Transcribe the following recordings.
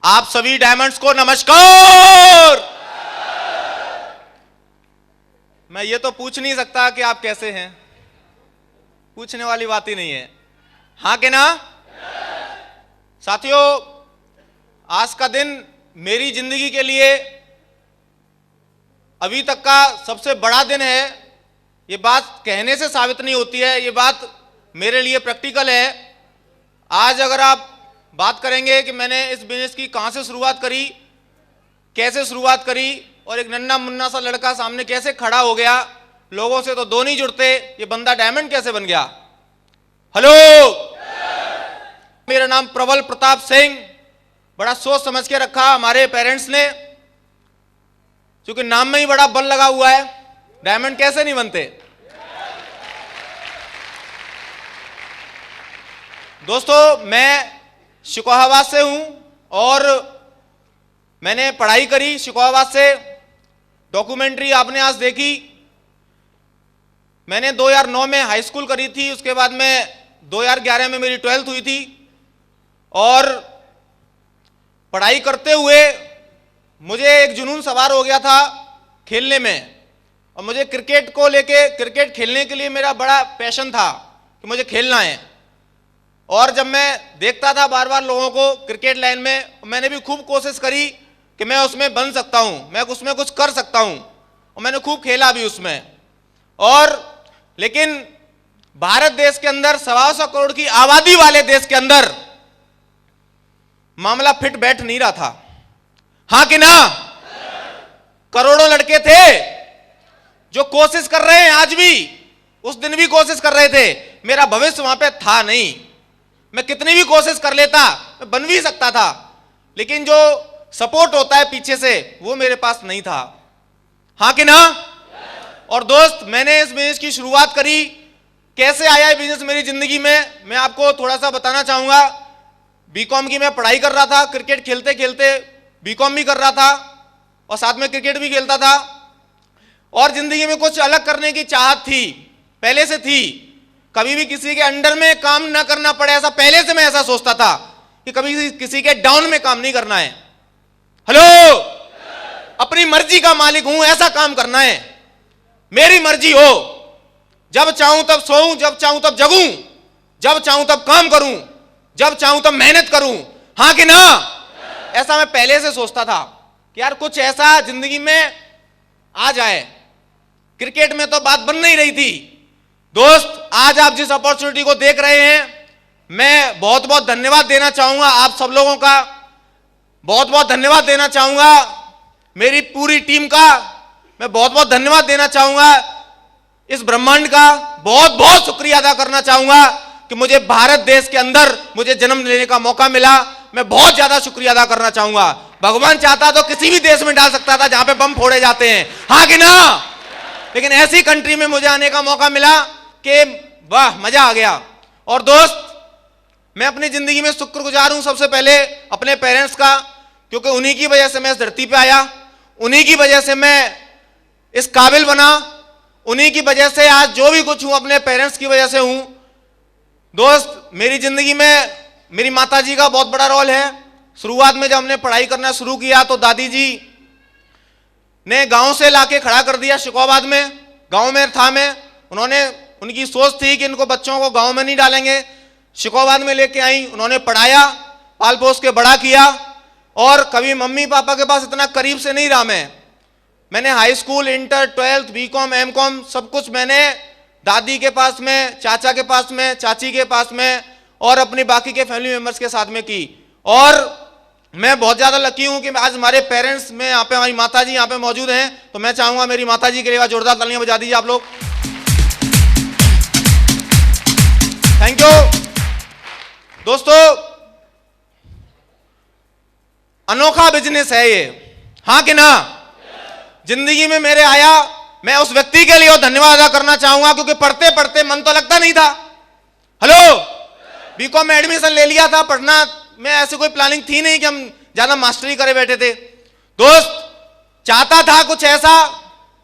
आप सभी डायमंड्स को नमस्कार। मैं ये तो पूछ नहीं सकता कि आप कैसे हैं, पूछने वाली बात ही नहीं है, हाँ कि ना। साथियों, आज का दिन मेरी जिंदगी के लिए अभी तक का सबसे बड़ा दिन है। ये बात कहने से साबित नहीं होती है, ये बात मेरे लिए प्रैक्टिकल है। आज अगर आप बात करेंगे कि मैंने इस बिजनेस की कहाँ से शुरुआत करी, कैसे शुरुआत करी, और एक नन्ना मुन्ना सा लड़का सामने कैसे खड़ा हो गया, लोगों से तो दो नहीं जुड़ते, ये बंदा डायमंड कैसे बन गया। हेलो, मेरा नाम प्रबल प्रताप सिंह, बड़ा सोच समझ के रखा हमारे पेरेंट्स ने, क्योंकि नाम में ही बड़ा बल लगा हुआ है। डायमंड कैसे नहीं बनते। दोस्तों, मैं शिकोहाबाद से हूं और मैंने पढ़ाई करी शिकोहाबाद से। डॉक्यूमेंट्री आपने आज देखी। मैंने 2009 में हाई स्कूल करी थी, उसके बाद में 2011 में मेरी 12th हुई थी। और पढ़ाई करते हुए मुझे एक जुनून सवार हो गया था खेलने में, और मुझे क्रिकेट को लेके, क्रिकेट खेलने के लिए मेरा बड़ा पैशन था कि मुझे खेलना है। और जब मैं देखता था बार बार लोगों को क्रिकेट लाइन में, मैंने भी खूब कोशिश करी कि मैं उसमें बन सकता हूं, मैं उसमें कुछ कर सकता हूं, और मैंने खूब खेला भी उसमें। और लेकिन भारत देश के अंदर 125 करोड़ की आबादी वाले देश के अंदर मामला फिट बैठ नहीं रहा था, हाँ कि ना। करोड़ों लड़के थे जो कोशिश कर रहे हैं, आज भी, उस दिन भी कोशिश कर रहे थे। मेरा भविष्य वहां पे था नहीं, मैं कितनी भी कोशिश कर लेता, मैं बन भी सकता था, लेकिन जो सपोर्ट होता है पीछे से, वो मेरे पास नहीं था, हाँ कि ना। और दोस्त, मैंने इस बिजनेस की शुरुआत करी, कैसे आया ये बिजनेस मेरी जिंदगी में, मैं आपको थोड़ा सा बताना चाहूंगा। बीकॉम की मैं पढ़ाई कर रहा था, क्रिकेट खेलते खेलते बीकॉम भी कर रहा था और साथ में क्रिकेट भी खेलता था। और जिंदगी में कुछ अलग करने की चाहत थी, पहले से थी। कभी भी किसी के अंडर में काम ना करना पड़े, ऐसा पहले से मैं ऐसा सोचता था कि कभी किसी के डाउन में काम नहीं करना है। हेलो, अपनी मर्जी का मालिक हूं, ऐसा काम करना है, मेरी मर्जी हो। जब चाहूं तब सोऊं, जब चाहूं तब जगूं, जब चाहूं तब काम करूं, जब चाहूं तब मेहनत करूं, हाँ कि ना। ऐसा मैं पहले से सोचता था कि यार कुछ ऐसा जिंदगी में आ जाए। क्रिकेट में तो बात बन नहीं रही थी। दोस्त, आज आप जिस अपॉर्चुनिटी को देख रहे हैं, मैं बहुत बहुत धन्यवाद देना चाहूंगा आप सब लोगों का, बहुत बहुत धन्यवाद देना चाहूंगा मेरी पूरी टीम का, मैं बहुत बहुत धन्यवाद देना चाहूंगा इस ब्रह्मांड का, बहुत बहुत शुक्रिया अदा करना चाहूंगा कि मुझे भारत देश के अंदर मुझे जन्म लेने का मौका मिला। मैं बहुत ज्यादा शुक्रिया अदा करना चाहूंगा। भगवान चाहता तो किसी भी देश में डाल सकता था जहां पे बम फोड़े जाते हैं, हाँ कि ना, लेकिन ऐसी कंट्री में मुझे आने का मौका मिला कि वाह, मजा आ गया। और दोस्त, मैं अपनी जिंदगी में शुक्रगुजार हूं सबसे पहले अपने पेरेंट्स का, क्योंकि उन्हीं की वजह से मैं इस धरती पे आया, उन्हीं की वजह से मैं इस काबिल बना, उन्हीं की वजह से आज जो भी कुछ हूं अपने पेरेंट्स की वजह से हूं। दोस्त, मेरी जिंदगी में मेरी माताजी का बहुत बड़ा रोल है। शुरुआत में जब हमने पढ़ाई करना शुरू किया तो दादी जी ने गांव से लाके खड़ा कर दिया शिकोहाबाद में, गांव में था मैं। उन्होंने, उनकी सोच थी कि इनको बच्चों को गांव में नहीं डालेंगे, शिकोहाबाद में लेके आई। उन्होंने पढ़ाया, पाल पोस के बड़ा किया, और कभी मम्मी पापा के पास इतना करीब से नहीं रहा मैंने high school, inter, 12th, BCom, MCom सब कुछ मैंने दादी के पास में, चाचा के पास में, चाची के पास में और अपनी बाकी के फैमिली मेंबर्स के साथ में की। और मैं बहुत ज्यादा लकी हूं कि आज हमारे पेरेंट्स में यहाँ पे, हमारी माताजी यहाँ पे मौजूद हैं, तो मैं चाहूंगा मेरी माताजी के लिए जोरदार तालियां बजा दीजिए आप लोग। Thank you. दोस्तों, अनोखा बिजनेस है ये, हाँ कि ना। जिंदगी में मेरे आया, मैं उस व्यक्ति के लिए धन्यवाद अदा करना चाहूंगा, क्योंकि पढ़ते पढ़ते मन तो लगता नहीं था। हेलो, बीकॉम में एडमिशन ले लिया था, पढ़ना में ऐसी कोई प्लानिंग थी नहीं कि हम ज्यादा मास्टरी करे बैठे थे। दोस्त, चाहता था कुछ ऐसा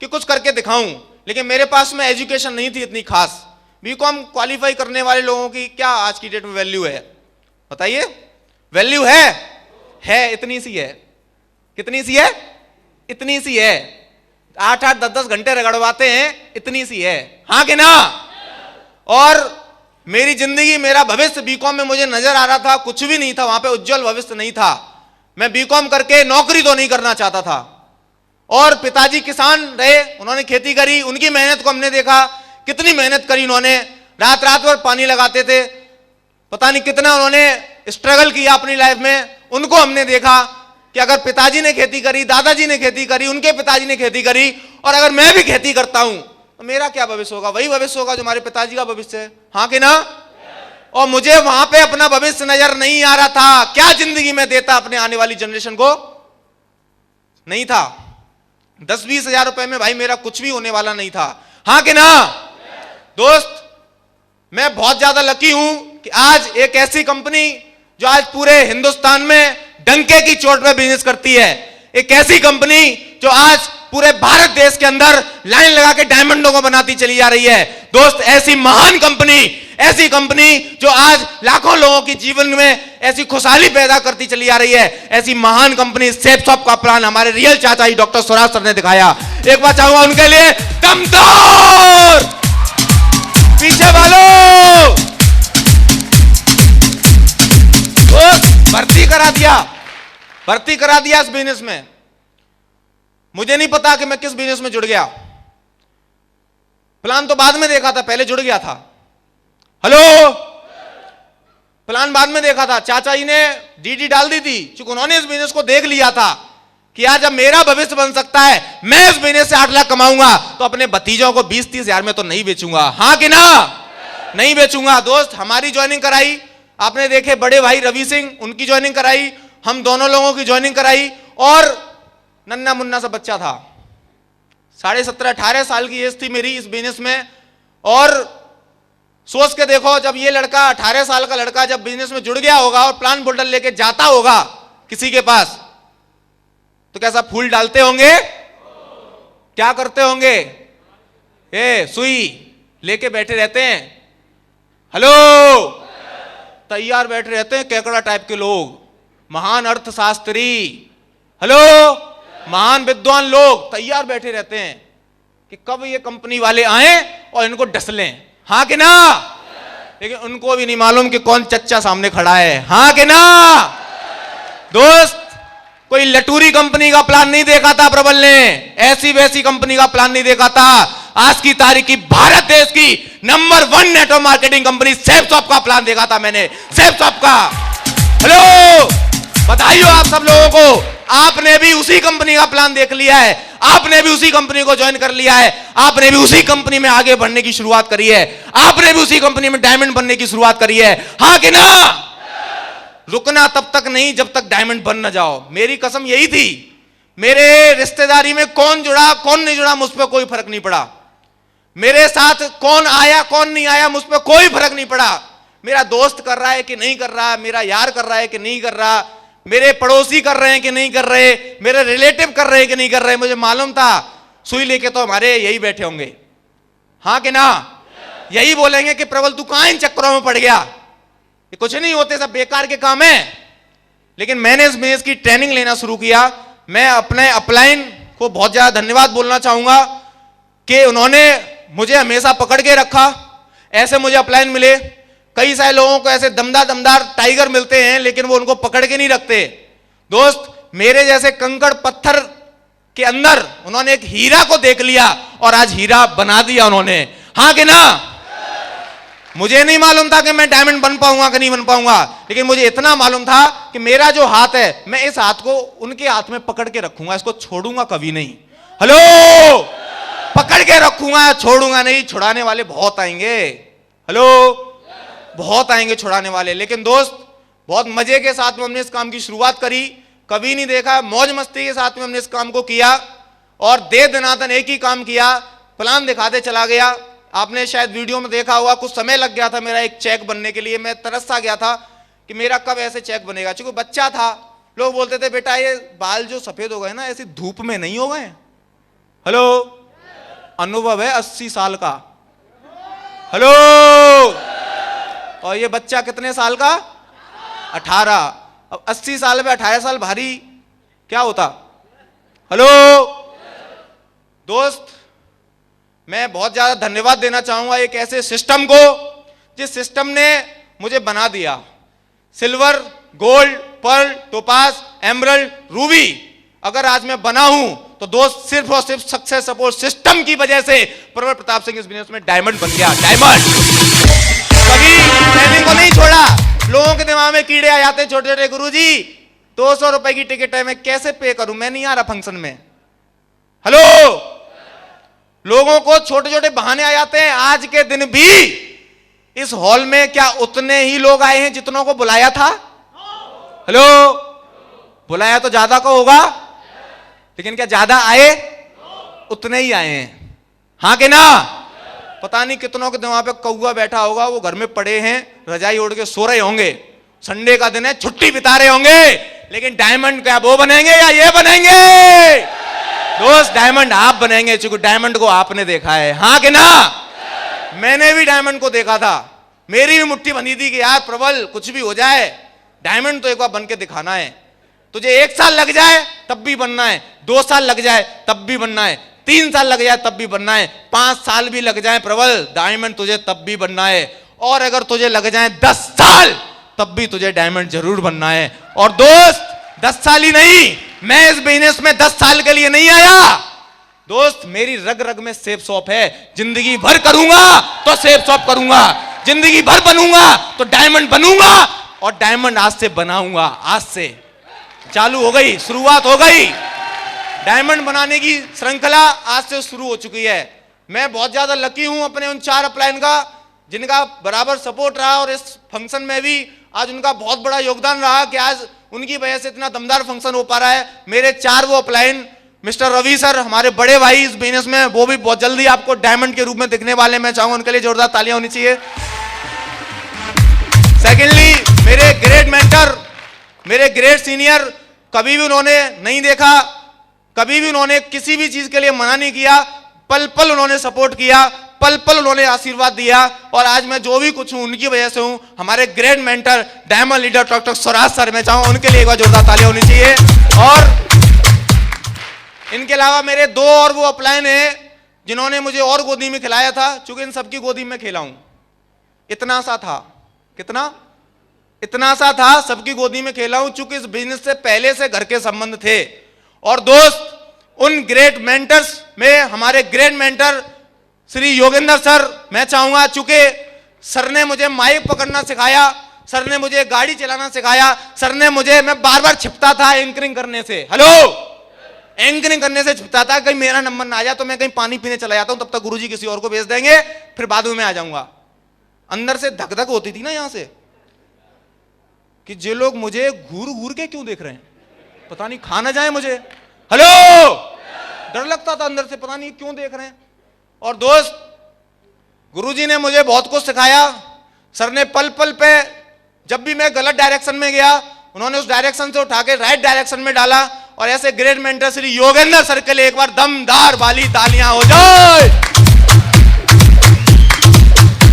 कि कुछ करके दिखाऊं, लेकिन मेरे पास में एजुकेशन नहीं थी इतनी खास। बीकॉम क्वालिफाई करने वाले लोगों की क्या आज की डेट में वैल्यू है, बताइए? वैल्यू है? है इतनी सी है। कितनी सी है? इतनी सी है। 8-8 10-10 घंटे रगड़वाते हैं, इतनी सी है। हाँ कि ना? और मेरी जिंदगी, मेरा भविष्य बीकॉम में मुझे नजर आ रहा था, कुछ भी नहीं था वहां पे, उज्जवल भविष्य नहीं था। मैं बीकॉम करके नौकरी तो नहीं करना चाहता था। और पिताजी किसान रहे, उन्होंने खेती करी, उनकी मेहनत को हमने देखा, कितनी मेहनत करी उन्होंने, रात रात भर पानी लगाते थे, पता नहीं कितना उन्होंने स्ट्रगल किया अपनी लाइफ में। उनको हमने देखा कि अगर पिताजी ने खेती करी, दादाजी ने खेती करी, उनके पिताजी ने खेती करी, और अगर मैं भी खेती करता हूं तो मेरा क्या भविष्य होगा? वही भविष्य होगा जो हमारे पिताजी का भविष्य है। हाँ कि ना? और मुझे वहां पे अपना भविष्य नजर नहीं आ रहा था। क्या जिंदगी में देता अपने आने वाली जनरेशन को? नहीं था। 10-20 हजार रुपए में भाई मेरा कुछ भी होने वाला नहीं था। हाँ कि ना? दोस्त, मैं बहुत ज्यादा लकी हूं कि आज एक ऐसी कंपनी जो आज पूरे हिंदुस्तान में डंके की चोट पे बिजनेस करती है, एक ऐसी कंपनी जो आज पूरे भारत देश के अंदर लाइन लगा के डायमंडों को बनाती चली जा रही है। दोस्त, ऐसी महान कंपनी, ऐसी कंपनी जो आज लाखों लोगों की जीवन में ऐसी खुशहाली पैदा करती चली जा रही है, ऐसी महान कंपनी सेफ शॉप का प्लान हमारे रियल चाचा जी डॉक्टर स्वराज सर ने दिखाया। एक बार चाहूंगा उनके लिए दमदार पीछे वालों। भर्ती करा दिया इस बिजनेस में। मुझे नहीं पता कि मैं किस बिजनेस में जुड़ गया। प्लान तो बाद में देखा था, पहले जुड़ गया था। हेलो, प्लान बाद में देखा था। चाचा जी ने डीडी डाल दी थी, क्योंकि उन्होंने इस बिजनेस को देख लिया था कि आज जब मेरा भविष्य बन सकता है, मैं इस बिजनेस से 8 लाख कमाऊंगा, तो अपने भतीजों को 20-30 हजार में तो नहीं बेचूंगा। हाँ कि ना? नहीं बेचूंगा। दोस्त, हमारी ज्वाइनिंग कराई आपने देखे, बड़े भाई रवि सिंह, उनकी ज्वाइनिंग कराई, हम दोनों लोगों की ज्वाइनिंग कराई, और नन्ना मुन्ना सा बच्चा था, 17.5-18 साल की एज थी मेरी इस बिजनेस में। और सोच के देखो, जब ये लड़का 18 साल का लड़का जब बिजनेस में जुड़ गया होगा और प्लान बोल्डर लेके जाता होगा किसी के पास, तो कैसा फूल डालते होंगे, क्या करते होंगे? सुई लेके बैठे रहते हैं। हेलो, तैयार बैठे रहते हैं केकड़ा टाइप के लोग, महान अर्थशास्त्री, हेलो, महान विद्वान लोग तैयार बैठे रहते हैं कि कब ये कंपनी वाले आए और इनको डसलें। हाँ कि ना? लेकिन उनको भी नहीं मालूम कि कौन चच्चा सामने खड़ा है। हाँ कि ना? दोस्त, कोई लटूरी कंपनी का प्लान नहीं देखा था प्रबल ने, ऐसी वैसी कंपनी का प्लान नहीं देखा था। आज की तारीख की भारत देश की number 1 network marketing company safe shop का प्लान देखा था मैंने, सेफ शॉप का। हेलो, बधाई हो आप सब लोगों को, आपने भी उसी कंपनी का प्लान देख लिया है, आपने भी उसी कंपनी को ज्वाइन कर लिया है, आपने भी उसी कंपनी में आगे बढ़ने की शुरुआत करी है, आपने भी उसी कंपनी में डायमंड बनने की शुरुआत करी है। हाँ कि ना? रुकना तब तक नहीं जब तक डायमंड बन ना जाओ। मेरी कसम यही थी। मेरे रिश्तेदारी में कौन जुड़ा कौन नहीं जुड़ा मुझ पर कोई फर्क नहीं पड़ा, मेरे साथ कौन आया कौन नहीं आया मुझ पर कोई फर्क नहीं पड़ा। मेरा दोस्त कर रहा है कि नहीं कर रहा, मेरा यार कर रहा है कि नहीं कर रहा, मेरे पड़ोसी कर रहे हैं कि नहीं कर रहे, मेरे रिलेटिव कर रहे हैं कि नहीं कर रहे, मुझे मालूम था सुई लेके तो हमारे यही बैठे होंगे। हाँ कि ना? यही बोलेंगे कि प्रबल तू कहां इन चक्करों में पड़ गया, ये कुछ नहीं होते, सब बेकार के काम है। लेकिन मैंने इस बिजनेस की ट्रेनिंग लेना शुरू किया। मैं अपने अपलाइन को बहुत ज्यादा धन्यवाद बोलना चाहूंगा कि उन्होंने मुझे हमेशा पकड़ के रखा। ऐसे मुझे अपलाइन मिले, कई सारे लोगों को ऐसे दमदार टाइगर मिलते हैं, लेकिन वो उनको पकड़ के नहीं रखते। दोस्त, मेरे जैसे कंकड़ पत्थर के अंदर उन्होंने एक हीरा को देख लिया और आज हीरा बना दिया उन्होंने। हाँ कि ना? मुझे नहीं मालूम था कि मैं डायमंड बन पाऊंगा कि नहीं बन पाऊंगा, लेकिन मुझे इतना मालूम था कि मेरा जो हाथ है, मैं इस हाथ को उनके हाथ में पकड़ के रखूंगा, इसको छोड़ूंगा कभी नहीं। हेलो, पकड़ के रखूंगा, छोड़ूंगा नहीं। छुड़ाने वाले बहुत आएंगे, हेलो, बहुत आएंगे छुड़ाने वाले। लेकिन दोस्त, बहुत मजे के साथ में हमने इस काम की शुरुआत करी, कभी नहीं देखा, मौज मस्ती के साथ में हमने इस काम को किया और दे दनादन एक ही काम किया, प्लान दिखाते चला गया। आपने शायद वीडियो में देखा होगा, कुछ समय लग गया था मेरा एक चेक बनने के लिए। मैं तरस सा गया था कि मेरा कब ऐसे चेक बनेगा, क्योंकि बच्चा था। लोग बोलते थे बेटा ये बाल जो सफेद हो गए ना, ऐसी धूप में नहीं हो गए। हेलो, अनुभव है 80 साल का। हेलो, और ये बच्चा कितने साल का? 18। अब 80 साल में 18 साल भारी क्या होता। हेलो दोस्त, मैं बहुत ज्यादा धन्यवाद देना चाहूंगा एक ऐसे सिस्टम को जिस सिस्टम ने मुझे बना दिया। Silver, gold, pearl, topaz, emerald, ruby अगर आज मैं बना हूं तो दोस्त सिर्फ और सिर्फ सक्सेस सपोर्ट सिस्टम की वजह से प्रबल प्रताप सिंह इस बिजनेस में डायमंड बन गया। डायमंड कभी ट्रेनिंग को नहीं छोड़ा। लोगों के दिमाग में कीड़े आ जाते हैं छोटे छोटे, गुरुजी 200 रुपए की टिकट है, मैं कैसे पे करूं, मैं नहीं आ रहा फंक्शन में। हेलो, लोगों को छोटे छोटे बहाने आ जाते हैं। आज के दिन भी इस हॉल में क्या उतने ही लोग आए हैं जितनों को बुलाया था? हेलो, बुलाया तो ज्यादा को होगा, लेकिन क्या ज्यादा आए? उतने ही आए हैं, हाँ कि ना? पता नहीं कितनों के दिमाग पे कौवा बैठा होगा, वो घर में पड़े हैं, रजाई ओढ़ के सो रहे होंगे, संडे का दिन है, छुट्टी बिता रहे होंगे, लेकिन डायमंड क्या वो बनेंगे या ये बनेंगे? दोस्त, डायमंड आप बनेंगे, क्योंकि डायमंड को आपने देखा है, हाँ कि ना? मैंने भी डायमंड को देखा था, मेरी भी मुट्ठी बनी थी कि यार प्रबल कुछ भी हो जाए, डायमंड तो एक बार बन के दिखाना है। तुझे 1 साल लग जाए तब भी बनना है, 2 साल लग जाए तब भी बनना है, 3 साल लग जाए तब भी बनना है, 5 साल भी लग जाए प्रबल, डायमंड तुझे तब भी बनना है। और अगर तुझे लग जाए 10 साल तब भी तुझे डायमंड जरूर बनना है। और दोस्त, 10 साल ही नहीं, मैं इस बिजनेस में 10 साल के लिए नहीं आया दोस्त, मेरी रग रग में सेफ शॉप है। जिंदगी भर करूंगा तो सेफ शॉप करूंगा, जिंदगी भर बनूंगा तो डायमंड बनूंगा, और डायमंड आज से बनाऊंगा। आज से चालू हो गई, शुरुआत हो गई। डायमंड बनाने की श्रृंखला आज से शुरू हो चुकी है। मैं बहुत ज्यादा लकी हूं अपने उन 4 अपलाइन का, जिनका बराबर सपोर्ट रहा, और इस फंक्शन में भी आज उनका बहुत बड़ा योगदान रहा कि आज उनकी वजह से इतना दमदार फंक्शन हो पा रहा है। मेरे 4 वो अपलाइन, मिस्टर रवि सर, हमारे बड़े भाई इस बिजनेस में, वो भी बहुत जल्दी आपको डायमंड के रूप में दिखने वाले। मैं चाहूंगा उनके लिए जोरदार तालियां होनी चाहिए। सेकेंडली, मेरे ग्रेट मेंटर, मेरे ग्रेट सीनियर, कभी भी उन्होंने नहीं देखा, कभी भी उन्होंने किसी भी चीज के लिए मना नहीं किया, पल पल उन्होंने सपोर्ट किया, पल पल उन्होंने आशीर्वाद दिया, और आज मैं जो भी कुछ हूं उनकी वजह से हूं। हमारे great mentor, diamond leader doctor Swaraj sir, मैं चाहूंगा उनके लिए एक बार जोरदार तालियां होनी चाहिए। और इनके अलावा मेरे 2 और वो अपलाइन हैं जिन्होंने मुझे और गोदी में खिलाया था, चूंकि इन सबकी गोदी में खेला हूं। इतना सा था, कितना? इतना सा था, सबकी गोदी में खेला हूं, चूंकि इस बिजनेस से पहले से घर के संबंध थे। और दोस्त, उन ग्रेट मेंटर्स में हमारे great mentor Shri Yogendra sir, मैं चाहूंगा, चूंकि सर ने मुझे माइक पकड़ना सिखाया, सर ने मुझे गाड़ी चलाना सिखाया, सर ने मुझे, मैं बार बार छिपता था एंकरिंग करने से, हेलो, एंकरिंग करने से छिपता था, कहीं मेरा नंबर ना आ जाए तो मैं कहीं पानी पीने चला जाता हूं, तब तक गुरुजी किसी और को भेज देंगे, फिर बाद में मैं आ जाऊंगा। अंदर से धक धक होती थी ना यहां से, कि जे लोग मुझे घूर घूर के क्यों देख रहे हैं, पता नहीं खा ना जाए मुझे। हेलो, डर लगता था अंदर से, पता नहीं क्यों देख रहे हैं। और दोस्त, गुरुजी ने मुझे बहुत कुछ सिखाया। सर ने पल पल पे, जब भी मैं गलत डायरेक्शन में गया, उन्होंने उस डायरेक्शन से उठा के राइट डायरेक्शन में डाला। और ऐसे great mentor Shri Yogendra sir के लिए एक बार दमदार वाली तालियां हो जाए।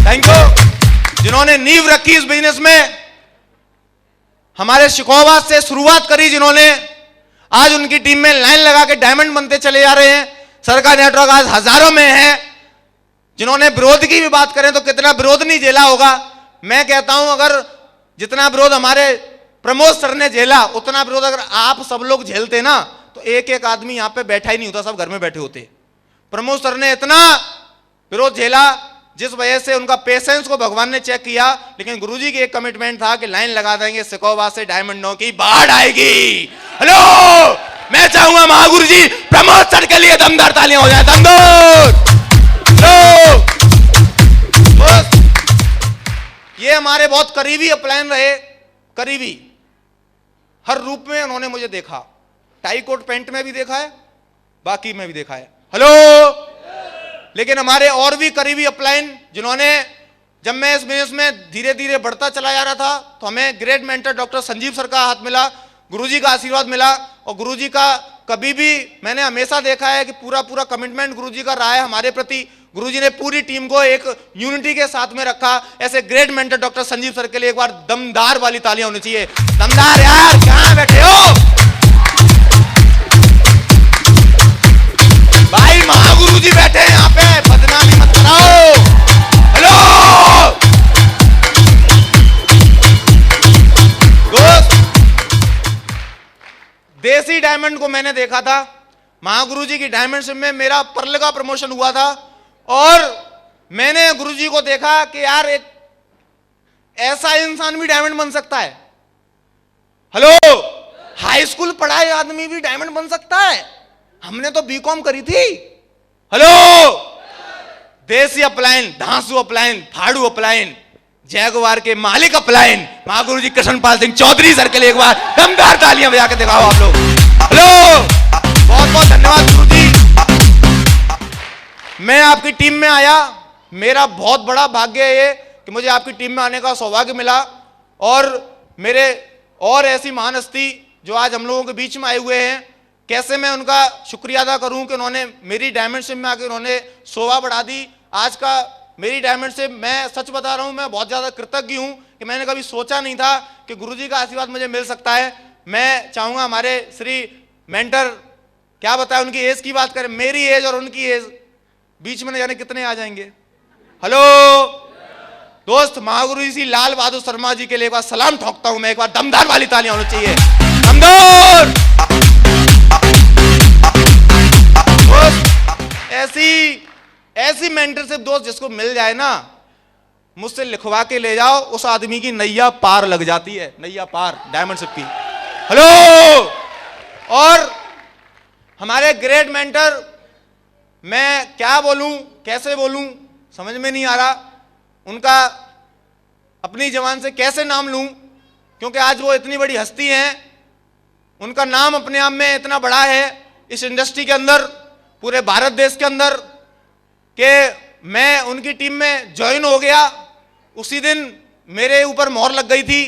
थैंक यू, जिन्होंने नींव रखी इस बिजनेस में, हमारे शिकोवात से शुरुआत करी जिन्होंने, आज उनकी टीम में लाइन लगा के डायमंड बनते चले जा रहे हैं। सर का नेटवर्क आज हजारों में है। जिन्होंने विरोध की भी बात करें तो कितना विरोध नहीं झेला होगा। मैं कहता हूं, अगर जितना विरोध हमारे प्रमोद सर ने झेला, उतना विरोध अगर आप सब लोग झेलते ना, तो एक एक आदमी यहां पे बैठा ही नहीं होता, सब घर में बैठे होते। प्रमोद सर ने इतना विरोध झेला, जिस वजह से उनका पेशेंस को भगवान ने चेक किया, लेकिन गुरुजी की एक कमिटमेंट था कि लाइन लगा देंगे, सिकोवा से डायमंडों की बाढ़ आएगी। हेलो, मैं चाहूंगा महागुरु जी प्रमोद सर के लिए दमदार तालियां हो जाए, दमदार। ये हमारे बहुत करीबी अपलाइन रहे, करीबी, हर रूप में उन्होंने मुझे देखा। टाई कोट पैंट में भी देखा है, बाकी में भी देखा है। हेलो, लेकिन हमारे और भी करीबी अपलाइन, जिन्होंने, जब मैं इस बिजनेस में धीरे धीरे बढ़ता चला जा रहा था, तो हमें great mentor doctor Sanjeev sir का हाथ मिला, गुरुजी का आशीर्वाद मिला। और गुरुजी का कभी भी मैंने हमेशा देखा है कि पूरा पूरा कमिटमेंट गुरुजी का रहा है हमारे प्रति। गुरुजी ने पूरी टीम को एक यूनिटी के साथ में रखा। ऐसे great mentor doctor Sanjeev sir के लिए एक बार दमदार वाली तालियां होनी चाहिए। दमदार यार, कहां बैठे हो भाई? महागुरु जी बैठे हैं यहाँ पे, बदनामी मत कराओ। हेलो दोस्त, देसी डायमंड को मैंने देखा था, महागुरु जी की डायमंडशिप में मेरा पर्ल का प्रमोशन हुआ था और मैंने गुरुजी को देखा कि यार एक ऐसा इंसान भी डायमंड बन सकता है। हेलो, हाई स्कूल पढ़ाए आदमी भी डायमंड बन सकता है। हमने तो बीकॉम करी थी। हेलो, देसी अपलाइन, धांसू अपलाइन, फाड़ू अपलाइन, जैगवार के मालिक अपलाइन महागुरु जी कृष्णपाल सिंह चौधरी सर के लिए एक बार दमदार तालियां बजा के दिखाओ आप लोग। हेलो, बहुत बहुत धन्यवाद गुरु जी। मैं आपकी टीम में आया, मेरा बहुत बड़ा भाग्य है ये कि मुझे आपकी टीम में आने का सौभाग्य मिला और मेरे और ऐसी महान हस्ती जो आज हम लोगों के बीच में आए हुए हैं, कैसे मैं उनका शुक्रिया अदा करूं कि उन्होंने मेरी डायमंडशिप में आकर उन्होंने शोभा बढ़ा दी। आज का मेरी डायमंडशिप, मैं सच बता रहा हूं, मैं बहुत ज़्यादा कृतज्ञ हूं कि मैंने कभी सोचा नहीं था कि गुरुजी का आशीर्वाद मुझे मिल सकता है। मैं चाहूँगा हमारे श्री मेंटर, क्या बताएं, उनकी एज की बात करें, मेरी एज और उनकी एज बीच में न जाने कितने आ जाएंगे। हेलो दोस्त, महागुरु जी लाल बहादुर शर्मा जी के लिए एक बार सलाम ठोकता हूं मैं, एक बार दमदार वाली तालियां होनी चाहिए, दमदार। दोस्त, ऐसी मेंटरशिप दोस्त जिसको मिल जाए ना, मुझसे लिखवा के ले जाओ, उस आदमी की नैया पार लग जाती है, नैया पार डायमंडशिप की। हेलो, और हमारे ग्रेट मेंटर, मैं क्या बोलूं, कैसे बोलूं, समझ में नहीं आ रहा। उनका अपनी जबान से कैसे नाम लूं, क्योंकि आज वो इतनी बड़ी हस्ती हैं, उनका नाम अपने आप में इतना बड़ा है इस इंडस्ट्री के अंदर, पूरे भारत देश के अंदर, कि मैं उनकी टीम में ज्वाइन हो गया, उसी दिन मेरे ऊपर मोहर लग गई थी।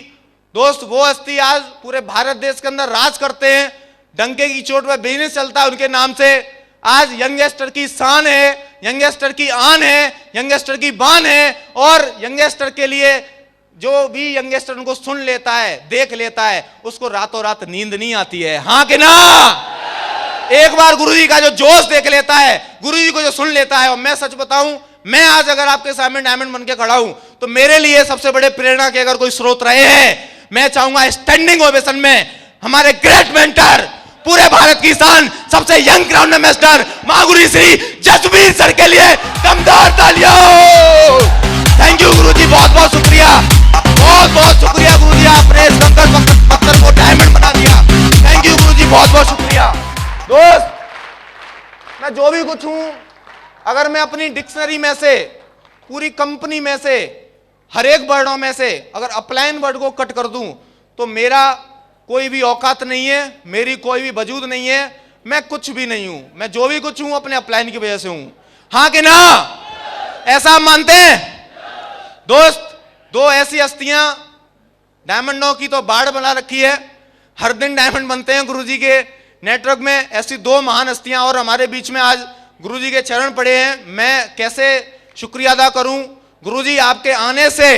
दोस्त, वो हस्ती आज पूरे भारत देश के अंदर राज करते हैं, डंके की चोट पर बिजनेस चलता है उनके नाम से। आज यंगस्टर की शान है, यंगस्टर की आन है, यंगस्टर की बान है, और यंगस्टर के लिए जो भी यंगस्टर उनको सुन लेता है, देख लेता है, उसको रातों रात नींद नहीं आती है। हाँ कि ना? एक बार गुरुजी का जो जोश देख लेता है, गुरुजी को जो सुन लेता है, और मैं सच बताऊं, मैं आज अगर आपके सामने डायमंड बन के खड़ा हूं तो मेरे लिए सबसे बड़े प्रेरणा के अगर कोई स्रोत रहे हैं, मैं चाहूंगा स्टैंडिंग ओवेशन में हमारे ग्रेट मेंटर, पूरे भारत की शान, सबसे young crown ambassador Mahaguru Shri Jasbir sir के लिए दमदार तालियां। थैंक यू गुरुजी, बहुत बहुत शुक्रिया, बहुत बहुत शुक्रिया गुरुजी, आपने इस कंकर पत्थर को डायमंड बना दिया। थैंक यू गुरुजी, बहुत बहुत शुक्रिया। दोस्त, मैं जो भी कुछ हूं, अगर मैं अपनी डिक्शनरी में से, पूरी कंपनी में से, हर एक वर्डों में से अगर अपलाइन वर्ड को कट कर दूं तो मेरा कोई भी औकात नहीं है, मेरी कोई भी वजूद नहीं है, मैं कुछ भी नहीं हूं। मैं जो भी कुछ हूं अपने अपलाइन की वजह से हूं। हाँ कि ना? ऐसा आप मानते हैं? दोस्त, दो ऐसी हस्तियां, डायमंडों की तो बाढ़ बना रखी है, हर दिन डायमंड बनते हैं गुरुजी के नेटवर्क में। ऐसी दो महान हस्तियां और हमारे बीच में आज गुरुजी के चरण पड़े हैं। मैं कैसे शुक्रिया अदा करूं गुरुजी, आपके आने से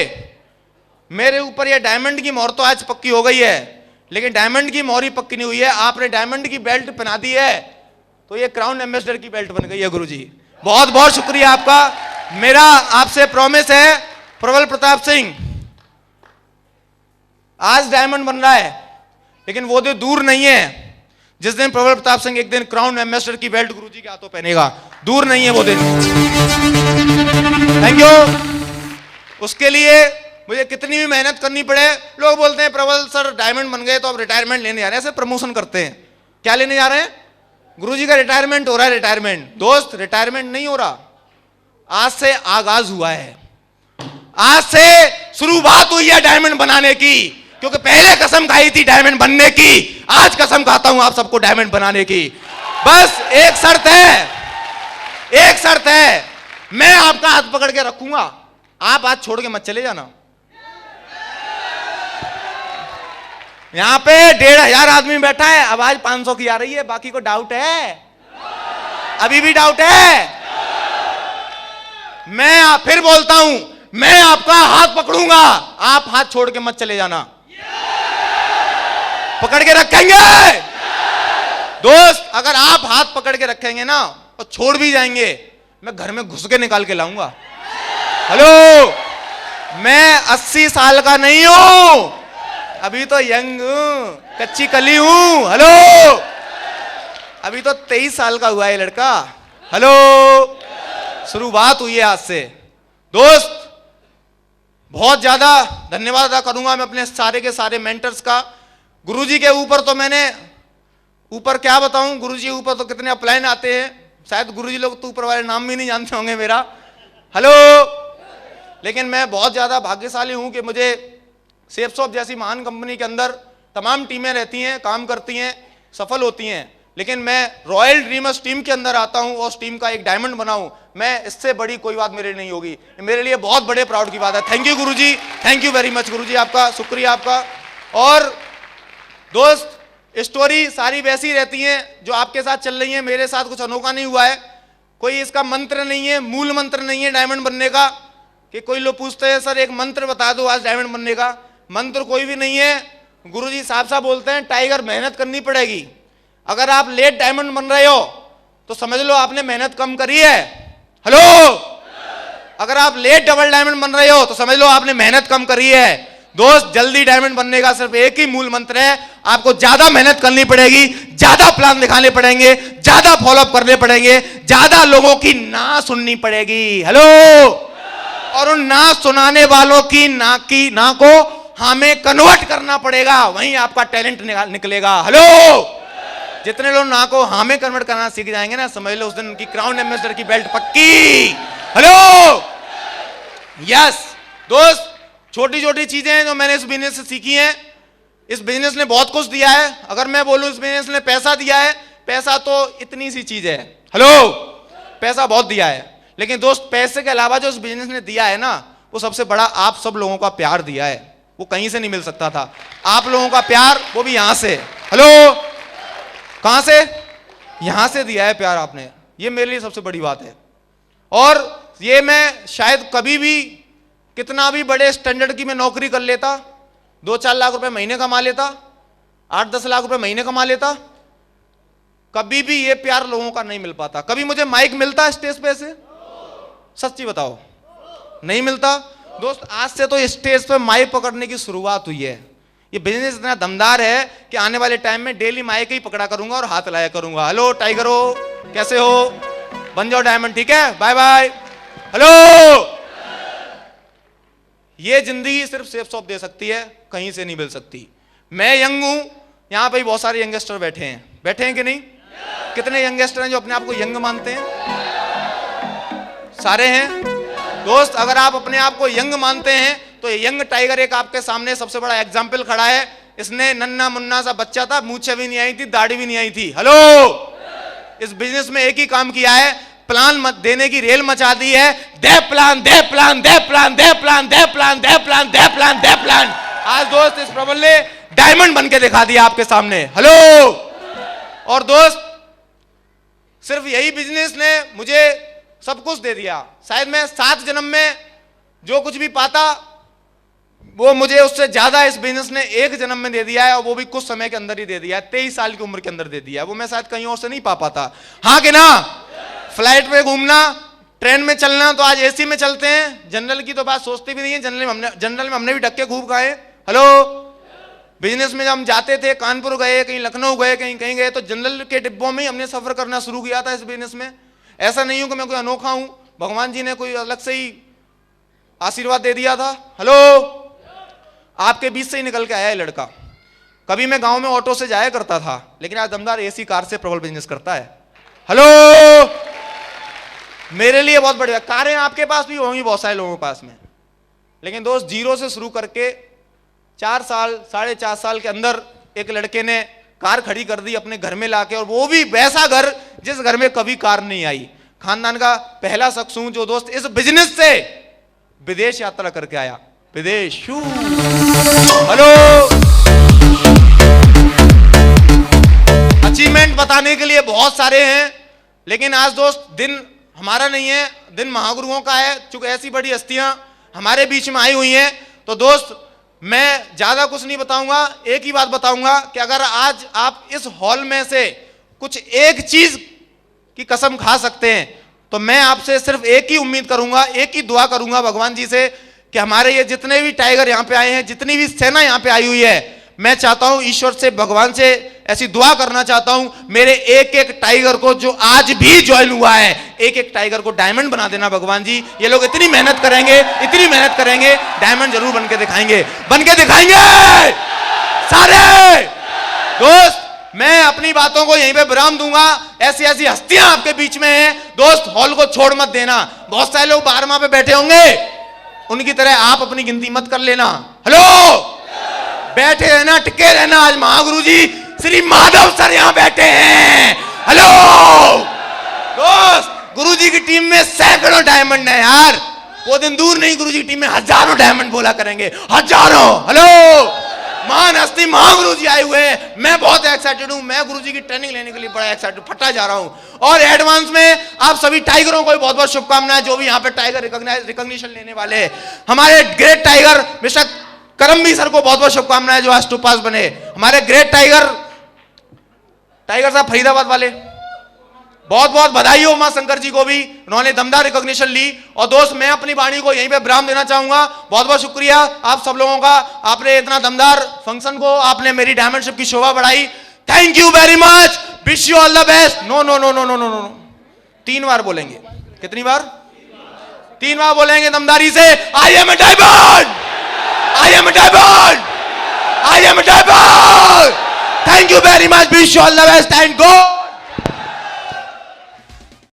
मेरे ऊपर यह डायमंड की मोहर तो आज पक्की हो गई है, लेकिन डायमंड की मोहर ही पक्की नहीं हुई है। आपने डायमंड की बेल्ट पहना दी है तो ये क्राउन एम्बेसडर की बेल्ट बन गई है गुरुजी। बहुत बहुत शुक्रिया आपका। मेरा आपसे प्रॉमिस है, प्रबल प्रताप सिंह आज डायमंड बन रहा है, लेकिन वो दिन दूर नहीं है जिस दिन प्रबल प्रताप सिंह एक दिन क्राउन एम्बेसडर की बेल्ट गुरुजी के हाथों पहनेगा। दूर नहीं है वो दिन। Thank you. उसके लिए मुझे कितनी भी मेहनत करनी पड़े। लोग बोलते हैं प्रबल सर डायमंड बन गए तो अब रिटायरमेंट लेने जा रहे हैं, ऐसे प्रमोशन करते हैं। क्या लेने जा रहे हैं? गुरुजी का रिटायरमेंट हो रहा है। रिटायरमेंट दोस्त, रिटायरमेंट नहीं हो रहा, आज से आगाज हुआ है, आज से शुरुआत हुई है डायमंड बनाने की। क्योंकि पहले कसम खाई थी डायमंड बनने की, आज कसम खाता हूं आप सबको डायमंड बनाने की। बस एक शर्त है, एक शर्त है, मैं आपका हाथ पकड़ के रखूंगा, आप हाथ छोड़ के मत चले जाना। यहां पे 1500 आदमी बैठा है, आवाज 500 की आ रही है, बाकी को डाउट है? अभी भी डाउट है? मैं फिर बोलता हूं, मैं आपका हाथ पकड़ूंगा, आप हाथ छोड़ के मत चले जाना, पकड़ के रखेंगे। दोस्त अगर आप हाथ पकड़ के रखेंगे ना और छोड़ भी जाएंगे, मैं घर में घुस के निकाल के लाऊंगा। हेलो, मैं 80 साल का नहीं हूं, अभी तो यंग हूं, कच्ची कली हूं। हेलो, अभी तो 23 साल का हुआ है लड़का। हेलो, शुरुआत हुई है आज से। दोस्त बहुत ज्यादा धन्यवाद अदा करूंगा मैं अपने सारे के सारे मेंटर्स का। गुरुजी के ऊपर तो मैंने ऊपर क्या बताऊं, गुरुजी के ऊपर तो कितने अपलाइन आते हैं, शायद गुरुजी लोग तो ऊपर वाले नाम भी नहीं जानते होंगे मेरा। हेलो, लेकिन मैं बहुत ज्यादा भाग्यशाली हूं कि मुझे सेफसॉफ्ट जैसी महान कंपनी के अंदर तमाम टीमें रहती हैं, काम करती हैं, सफल होती हैं, लेकिन मैं रॉयल ड्रीमर्स टीम के अंदर आता हूं और उस टीम का एक डायमंड बना हूं। मैं इससे बड़ी कोई बात मेरे लिए नहीं होगी, मेरे लिए बहुत बड़े प्राउड की बात है। Thank you guruji, thank you very much guruji, आपका शुक्रिया आपका। और दोस्त स्टोरी सारी वैसी रहती हैं जो आपके साथ चल रही है, मेरे साथ कुछ अनोखा नहीं हुआ है, कोई इसका मंत्र नहीं है, मूल मंत्र नहीं है डायमंड बनने का। कि कोई लोग पूछते हैं सर एक मंत्र बता दो आज डायमंड बनने का, मंत्र कोई भी नहीं है। गुरुजी साफ साफ बोलते हैं टाइगर मेहनत करनी पड़ेगी। अगर आप लेट डायमंड बन रहे हो तो समझ लो आपने मेहनत कम करी है। हेलो, अगर आप लेट डबल डायमंड बन रहे हो तो समझ लो आपने मेहनत कम करी है। दोस्त जल्दी डायमंड बनने का सिर्फ एक ही मूल मंत्र है, आपको ज्यादा मेहनत करनी पड़ेगी, ज्यादा प्लान दिखाने पड़ेंगे, ज्यादा फॉलोअप करने पड़ेंगे, ज्यादा लोगों की ना सुननी पड़ेगी। हेलो, और उन ना सुनाने वालों की ना को हमें कन्वर्ट करना पड़ेगा, वहीं आपका टैलेंट निकलेगा। हेलो, जितने लोग ना को हाँ में कन्वर्ट करना सीख जाएंगे ना, समझ लो उस दिन उनकी क्राउन एम्बेसडर की बेल्ट पक्की। हेलो, यस दोस्त, छोटी छोटी चीजें हैं जो मैंने इस बिजनेस से सीखी हैं। इस बिजनेस ने बहुत कुछ दिया है। अगर मैं बोलूं इस बिजनेस ने पैसा दिया है, पैसा तो इतनी सी चीज है। हेलो, पैसा बहुत दिया है, लेकिन दोस्त पैसे के अलावा जो इस बिजनेस ने दिया है ना, वो सबसे बड़ा आप सब लोगों का प्यार दिया है। वो कहीं से नहीं मिल सकता था, आप लोगों का प्यार, वो भी यहां से। हेलो, कहां से? यहां से दिया है प्यार आपने, ये मेरे लिए सबसे बड़ी बात है। और ये मैं शायद कभी भी कितना भी बड़े स्टैंडर्ड की मैं नौकरी कर लेता, 2-4 लाख रुपए महीने कमा लेता, 8-10 लाख रुपए महीने कमा लेता, कभी भी ये प्यार लोगों का नहीं मिल पाता। कभी मुझे माइक मिलता स्टेज पे से? सच्ची बताओ, नहीं मिलता। दोस्त आज से तो स्टेज पे माइक पकड़ने की शुरुआत हुई है। ये बिजनेस इतना दमदार है कि आने वाले टाइम में डेली माइक ही पकड़ा करूंगा और हाथ लाया करूंगा। हेलो टाइगरो, कैसे हो? बन जाओ डायमंड, ठीक है, बाय बाय। हेलो, ये जिंदगी सिर्फ सेफसॉफ्ट दे सकती है, कहीं से नहीं मिल सकती। मैं यंग हूं, यहां पे बहुत सारे यंगस्टर बैठे हैं कि नहीं? कितने यंगस्टर हैं जो अपने आप को यंग मानते हैं? सारे हैं। दोस्त अगर आप अपने आप को यंग मानते हैं तो यंग टाइगर एक आपके सामने सबसे बड़ा एग्जाम्पल खड़ा है। इसने नन्ना मुन्ना सा बच्चा था, मूछें भी नहीं आई थी, दाढ़ी भी नहीं आई थी। हेलो, इस बिजनेस में एक ही काम किया है, प्लान मत देने की रेल मचा दी है। दे प्लान, दे प्लान, दे प्लान, दे प्लान, दे प्लान, दे प्लान, दे प्लान, दे प्लान। आज दोस्त इस प्रबल ने डायमंड बन के दिखा दिया आपके सामने। हेलो, और दोस्त सिर्फ यही बिजनेस ने मुझे सब कुछ दे दिया। शायद मैं 7 जन्म में जो कुछ भी पाता वो मुझे उससे ज्यादा इस बिजनेस ने 1 जन्म में दे दिया है, और वो भी कुछ समय के अंदर ही दे दिया है। 23 साल की उम्र के अंदर दे दिया है। वो मैं शायद कहीं और से नहीं पा पाता। हाँ कि ना? फ्लाइट में घूमना, ट्रेन में चलना, तो आज एसी में चलते हैं। जनरल की तो बात सोचते भी नहीं है। जनरल में हमने भी धक्के खूब खाए। हेलो, बिजनेस में जब हम जाते थे, कानपुर गए, कहीं लखनऊ गए, कहीं गए, तो जनरल के डिब्बों में ही हमने सफर करना शुरू किया था इस बिजनेस में। ऐसा नहीं हूं कि मैं कोई अनोखा हूं, भगवान जी ने कोई अलग से ही आशीर्वाद दे दिया था। हेलो, आपके बीच से ही निकल के आया है लड़का। कभी मैं गांव में ऑटो से जाया करता था, लेकिन आज दमदार एसी कार से प्रबल बिजनेस करता है। हेलो, मेरे लिए बहुत बढ़िया। कारें आपके पास भी होंगी बहुत सारे लोगों के पास में, लेकिन दोस्त जीरो से शुरू करके 4 साल 4.5 साल के अंदर एक लड़के ने कार खड़ी कर दी अपने घर में लाके, और वो भी वैसा घर जिस घर में कभी कार नहीं आई। खानदान का पहला शख्स हूं जो दोस्त इस बिजनेस से विदेश यात्रा करके आया। विदेश। हेलो, अचीवमेंट बताने के लिए बहुत सारे हैं, लेकिन आज दोस्त दिन हमारा नहीं है, दिन महागुरुओं का है। चूंकि ऐसी बड़ी हस्तियां हमारे बीच में आई हुई हैं, तो दोस्त मैं ज्यादा कुछ नहीं बताऊंगा, एक ही बात बताऊंगा कि अगर आज आप इस हॉल में से कुछ एक चीज की कसम खा सकते हैं, तो मैं आपसे सिर्फ एक ही उम्मीद करूंगा, एक ही दुआ करूंगा भगवान जी से कि हमारे ये जितने भी टाइगर यहां पे आए हैं, जितनी भी सेना यहां पे आई हुई है, मैं चाहता हूं ईश्वर से, भगवान से ऐसी दुआ करना चाहता हूं, मेरे एक एक टाइगर को जो आज भी ज्वाइन हुआ है, एक एक टाइगर को डायमंड बना देना भगवान जी। ये लोग इतनी मेहनत करेंगे, इतनी मेहनत करेंगे, डायमंड जरूर बन के दिखाएंगे, बन के दिखाएंगे सारे। दोस्त मैं अपनी बातों को यहीं पे विराम दूंगा। ऐसी ऐसी हस्तियां आपके बीच में हैं, दोस्त हॉल को छोड़ मत देना। बहुत सारे लोग बाहर वहां पे बैठे होंगे, उनकी तरह आप अपनी गिनती मत कर लेना। हेलो, बैठे रहना, टिके रहना। आज महागुरु जी श्री माधव सर यहां बैठे हैं। हेलो दोस्त, गुरु जी की टीम में सैकड़ों डायमंड है यार, वो दिन दूर नहीं, गुरु जी की टीम में हजारों डायमंड बोला करेंगे, हजारों। हेलो, महान हस्ती महागुरु जी आए हुए हैं, मैं बहुत एक्साइटेड हूं। मैं गुरु जी की ट्रेनिंग लेने के लिए बड़ा एक्साइटेड, फटा जा रहा हूं। और एडवांस में आप सभी टाइगरों को बहुत बहुत शुभकामनाएं, जो भी यहां पे टाइगर रिकॉग्निशन लेने वाले हैं। हमारे great tiger mister Karambir sir को बहुत बहुत शुभकामनाएं, जो आज टॉप पास बने। हमारे ग्रेट टाइगर साहब फरीदाबाद वाले, बहुत बहुत बधाई हो उमा शंकर जी को भी, उन्होंने दमदार रिकॉग्निशन ली। और दोस्त मैं अपनी वाणी को यहीं पे विराम देना चाहूंगा। बहुत बहुत शुक्रिया आप सब लोगों का, आपने इतना दमदार फंक्शन को, आपने मेरी डायमंडशिप की शोभा बढ़ाई। Thank you very much, wish you all the best. No no no no no no no, 3 बार बोलेंगे। कितनी बार? 3 बार बोलेंगे दमदारी से। I am a diamond, I am a diamond, I am a diamond. Thank you very much, wish you all the best and go.